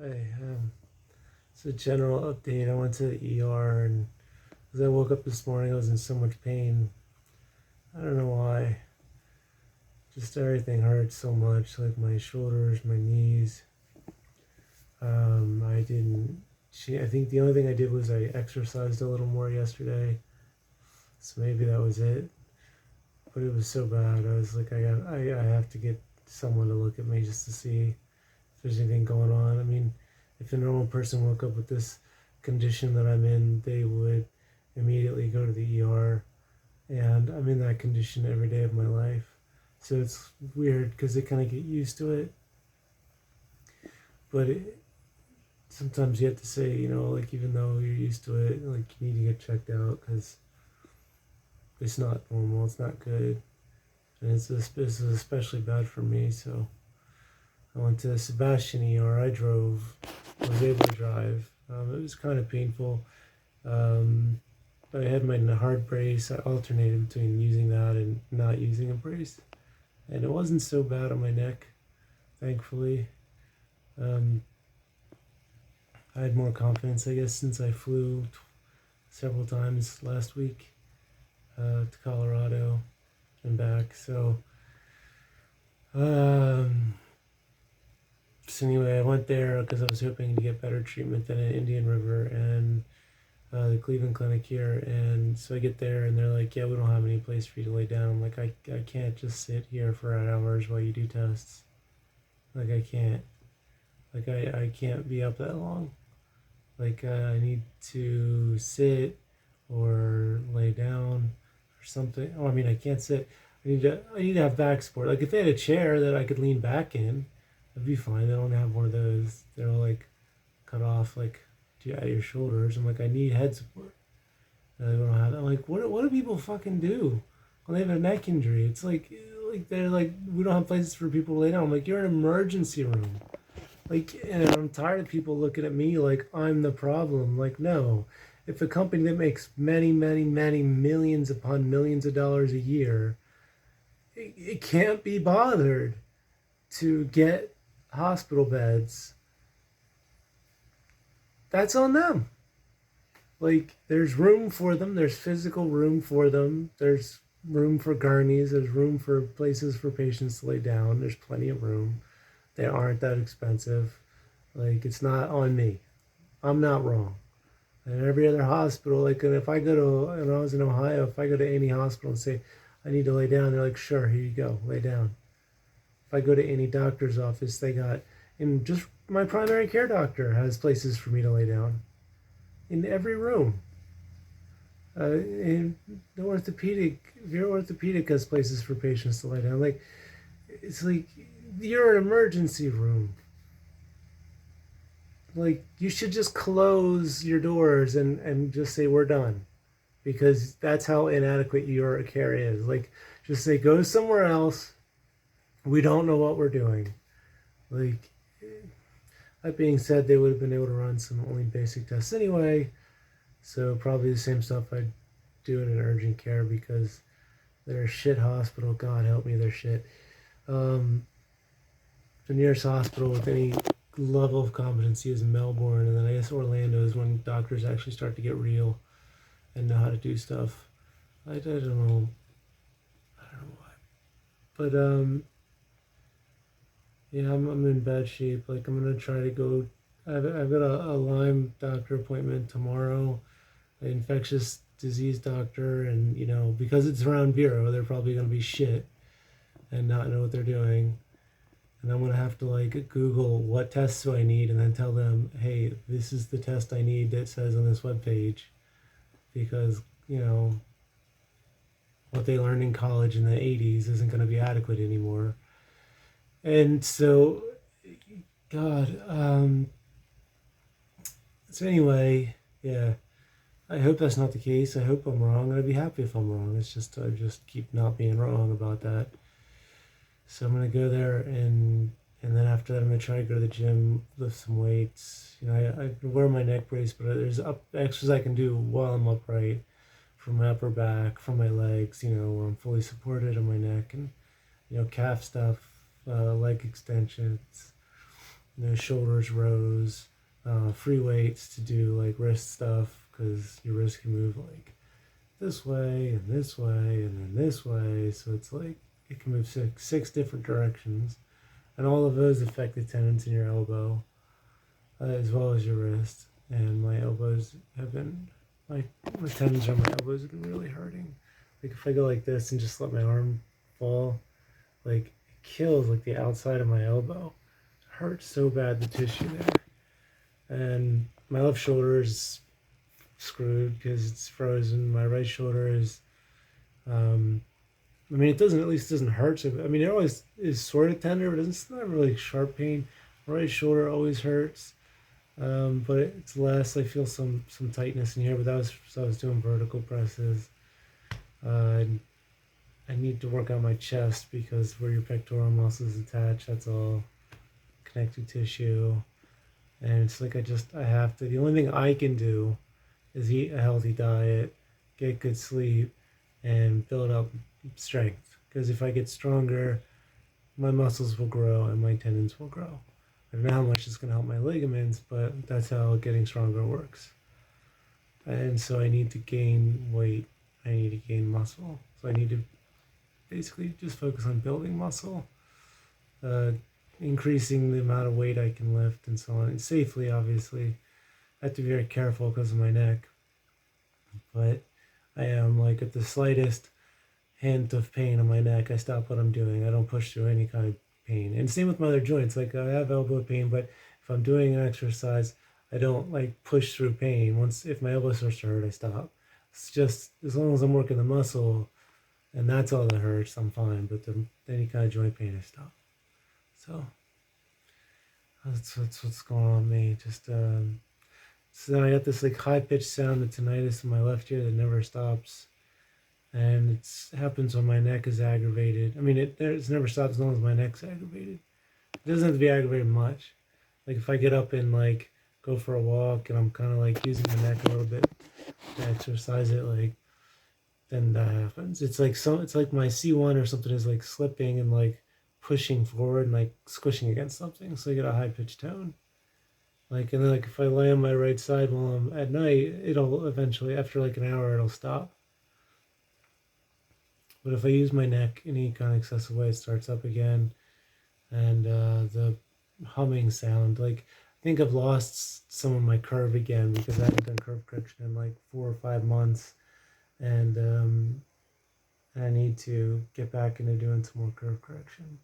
Hey, it's a general update. I went to the ER, and as I woke up this morning, I was in so much pain. I don't know why. Just everything hurts so much, like my shoulders, my knees. I didn't. I think the only thing I did was I exercised a little more yesterday, so maybe that was it. But it was so bad. I was like, I have to get someone to look at me just to see if there's anything going on. I mean, if a normal person woke up with this condition that I'm in, they would immediately go to the ER, and I'm in that condition every day of my life. So it's weird because they kind of get used to it, but sometimes you have to say, like even though you're used to it, like you need to get checked out because it's not normal, it's not good, and this is especially bad for me. So I went to Sebastian ER. I was able to drive. It was kind of painful. Um, I had my hard brace. I alternated between using that and not using a brace, and it wasn't so bad on my neck, thankfully. Um, I had more confidence, I guess, since I flew several times last week to Colorado and back. Um, so anyway, I went there because I was hoping to get better treatment than in Indian River and the Cleveland Clinic here. And so I get there and they're like, yeah, we don't have any place for you to lay down. I'm like, I can't just sit here for hours while you do tests. Like, I can't. Like, I can't be up that long. Like, I need to sit or lay down or something. Oh, I mean, I can't sit. I need to have back support. Like, if they had a chair that I could lean back in, that'd be fine. They don't have one of those. They're all like cut off like at your shoulders. I'm like, I need head support. And they don't have that. I'm like, what do people fucking do when they have a neck injury? It's like they're like, we don't have places for people to lay down. I'm like, you're in an emergency room. Like, and I'm tired of people looking at me like I'm the problem. Like, no. If a company that makes many, many, many millions upon millions of dollars a year, it can't be bothered to get hospital beds, that's on them. Like, there's room for them, there's physical room for them, there's room for gurneys, there's room for places for patients to lay down, there's plenty of room. They aren't that expensive. Like, it's not on me. I'm not wrong. And every other hospital, like, and if I go to, and I was in Ohio, if I go to any hospital and say, I need to lay down, they're like, sure, here you go, lay down. If I go to any doctor's office, they got, and just my primary care doctor has places for me to lay down in every room. And the orthopedic, if you're orthopedic, has places for patients to lay down. Like, it's like you're an emergency room. Like, you should just close your doors and just say we're done, because that's how inadequate your care is. Like, just say go somewhere else. We don't know what we're doing. Like, that being said, they would have been able to run some only basic tests anyway, so probably the same stuff I'd do in an urgent care because they're a shit hospital. God help me, they're shit. The nearest hospital with any level of competency is Melbourne, and then I guess Orlando is when doctors actually start to get real and know how to do stuff. I don't know. I don't know why. But yeah, I'm in bad shape. Like, I'm gonna try to go. I've got a Lyme doctor appointment tomorrow, an infectious disease doctor, and because it's around Vero, they're probably gonna be shit and not know what they're doing. And I'm gonna have to like Google what tests do I need, and then tell them, hey, this is the test I need that says on this webpage, because what they learned in college in the '80s isn't gonna be adequate anymore. And so, God, so anyway, yeah, I hope that's not the case. I hope I'm wrong. I'd be happy if I'm wrong. It's just, I just keep not being wrong about that. So I'm gonna go there, and then after that I'm gonna try to go to the gym, lift some weights. I wear my neck brace, but there's extras I can do while I'm upright, from my upper back, from my legs, where I'm fully supported on my neck, and calf stuff, leg extensions, shoulders rows, free weights to do like wrist stuff because your wrist can move like this way and this way and then this way. So it's like it can move six different directions, and all of those affect the tendons in your elbow as well as your wrist. And my elbows have been my tendons on my elbows have been really hurting. Like if I go like this and just let my arm fall, like it kills like the outside of my elbow. It hurts so bad, the tissue there. And my left shoulder is screwed because it's frozen. My right shoulder is, I mean, it doesn't, at least doesn't hurt. So, I mean, it always is sort of tender, but it's not really sharp pain. My right shoulder always hurts, but it's less. I feel some tightness in here, but that was, so I was doing vertical presses. Uh, I need to work on my chest because where your pectoral muscles attach, that's all connective tissue. And it's like I have to, the only thing I can do is eat a healthy diet, get good sleep, and build up strength. Because if I get stronger, my muscles will grow and my tendons will grow. I don't know how much it's going to help my ligaments, but that's how getting stronger works. And so I need to gain weight. I need to gain muscle. So I need to basically just focus on building muscle, increasing the amount of weight I can lift and so on. And safely, obviously. I have to be very careful because of my neck. But I am like at the slightest hint of pain on my neck, I stop what I'm doing. I don't push through any kind of pain. And same with my other joints. Like I have elbow pain, but if I'm doing an exercise, I don't like push through pain. If my elbow starts to hurt, I stop. It's just as long as I'm working the muscle, and that's all that hurts, I'm fine. But any kind of joint pain, I stop. So that's what's going on with me. Just so then I got this like high pitched sound, the tinnitus in my left ear that never stops. And it happens when my neck is aggravated. I mean, it's never stopped as long as my neck's aggravated. It doesn't have to be aggravated much. Like if I get up and like go for a walk and I'm kind of like using the neck a little bit to exercise it, like then that happens. It's like my C1 or something is like slipping and like pushing forward and like squishing against something. So I get a high pitched tone. Like, and then like if I lay on my right side while I'm at night, it'll eventually, after like an hour, it'll stop. But if I use my neck in any kind of excessive way, it starts up again. And the humming sound, like I think I've lost some of my curve again because I haven't done curve correction in like 4 or 5 months. And I need to get back into doing some more curve correction.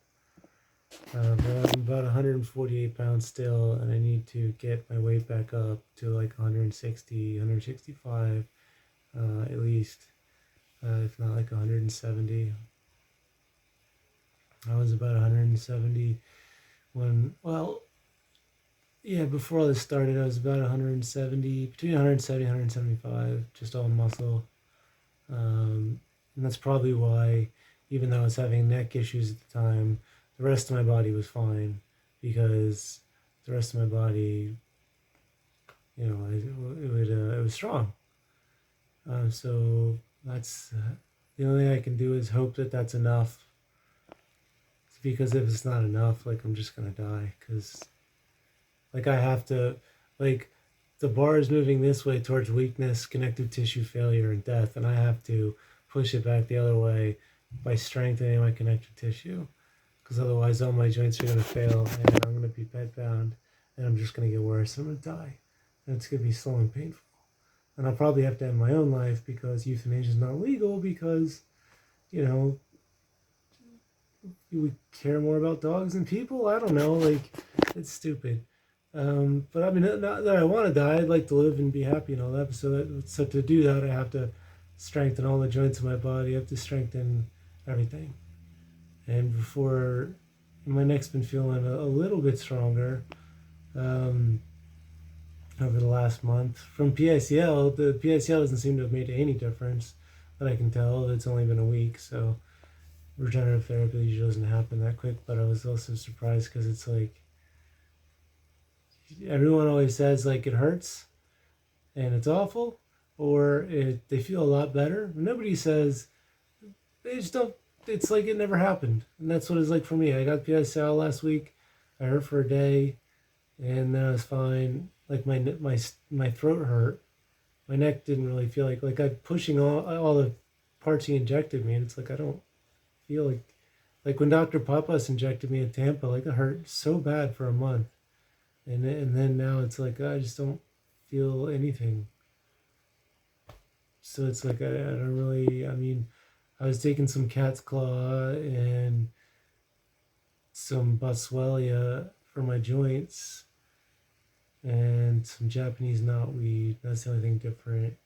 But I'm about 148 pounds still, and I need to get my weight back up to like 160, 165 at least, if not like 170. I was about 170 when, well, yeah, before all this started, I was about 170, between 170 and 175, just all muscle. And that's probably why, even though I was having neck issues at the time, the rest of my body was fine because the rest of my body, it was strong. So that's the only thing I can do is hope that that's enough. Because if it's not enough, like I'm just gonna die. Because like I have to, like the bar is moving this way towards weakness, connective tissue failure, and death, and I have to push it back the other way by strengthening my connective tissue. Because otherwise all my joints are going to fail and I'm going to be bedbound and I'm just going to get worse. I'm going to die. And it's going to be slow and painful. And I'll probably have to end my own life because euthanasia is not legal because, we care more about dogs than people. I don't know. Like, it's stupid. But I mean, not that I want to die. I'd like to live and be happy and all that. So to do that, I have to strengthen all the joints of my body. I have to strengthen everything. And my neck's been feeling a little bit stronger over the last month. From PICL, the PICL doesn't seem to have made any difference that I can tell. It's only been a week, so regenerative therapy usually doesn't happen that quick. But I was also surprised because it's like, everyone always says like it hurts and it's awful, or they feel a lot better. Nobody says, they just don't. It's like it never happened. And that's what it's like for me. I got PSL last week. I hurt for a day. and that was fine. Like my throat hurt. My neck didn't really feel like I'm pushing all the parts he injected me, and it's like I don't feel like when Dr. Papas injected me in Tampa, like it hurt so bad for a month, and then now it's like I just don't feel anything. So it's like I don't really. I mean, I was taking some cat's claw and some boswellia for my joints and some Japanese knotweed. That's the only thing different.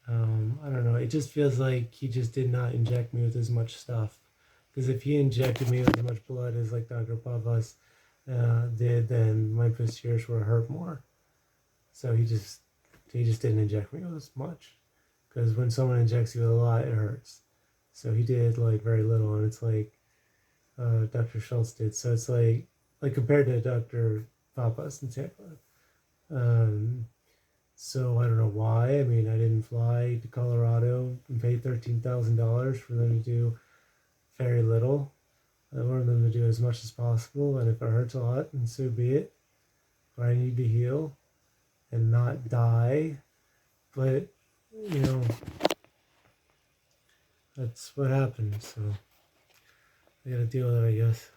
I don't know. It just feels like he just did not inject me with as much stuff. Because if he injected me with as much blood as like Dr. Pavas did, then my posteriors would hurt more. So he just didn't inject me with as much. Because when someone injects you with a lot, it hurts. So he did like very little, and it's like Dr. Schultz did. So it's like compared to Dr. Papas in Tampa. Um, so I don't know why. I mean, I didn't fly to Colorado and pay $13,000 for them to do very little. I wanted them to do as much as possible, and if it hurts a lot, then so be it. But I need to heal and not die. But you know, that's what happened. So I got to deal with it, I guess.